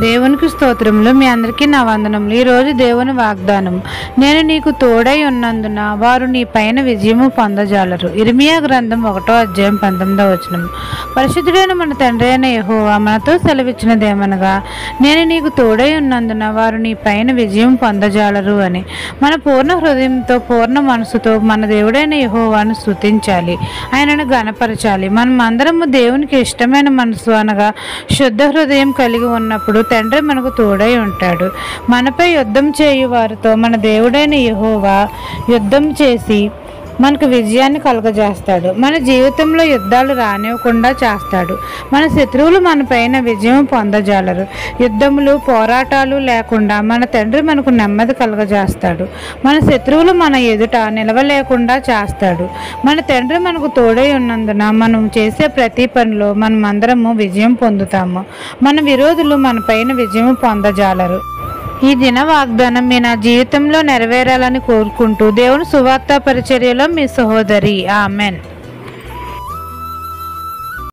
దేవునికి స్తోత్రములు. మీ అందరికీ నా వందనములు. ఈరోజు దేవుని వాగ్దానం, నేను నీకు తోడై ఉన్నందున వారు నీ పైన విజయము పొందజాలరు. ఇర్మియా గ్రంథం 1వ అధ్యాయం 19వ వచనం. పరిశుద్ధుడైన మన తండ్రి అయిన యెహోవా మనతో సెలవిచ్చినదేమనగా, నేను నీకు తోడై ఉన్నందున వారు నీ పైన విజయం పొందజాలరు అని. మన పూర్ణ హృదయంతో, పూర్ణ మనసుతో మన దేవుడైన యెహోవాను స్తుతించాలి, ఆయనను గణపరచాలి. మనం అందరము దేవునికి ఇష్టమైన మనసు అనగా శుద్ధ హృదయం కలిగి ఉన్నప్పుడు తండ్రి మనకు తోడై ఉంటాడు. మనపై యుద్ధం చేయు వారితో మన దేవుడైన యెహోవా యుద్ధం చేసి మనకు విజయాన్ని కలుగజేస్తాడు. మన జీవితంలో యుద్ధాలు రానివ్వకుండా చేస్తాడు. మన శత్రువులు మన పైన విజయం పొందజాలరు. యుద్ధములు, పోరాటాలు లేకుండా మన తండ్రి మనకు నెమ్మది కలుగజేస్తాడు. మన శత్రువులు మన ఎదుట నిలవలేకుండా చేస్తాడు. మన తండ్రి మనకు తోడై ఉన్నందున మనం చేసే ప్రతి పనిలో మనం అందరము విజయం పొందుతాము. మన విరోధులు మన పైన విజయం పొందజాలరు. ఈ దిన వాగ్దానం మీ నా జీవితంలో నెరవేరాలని కోరుకుంటూ దేవుని సువార్త పరిచర్యలో మీ సహోదరి. ఆమెన్.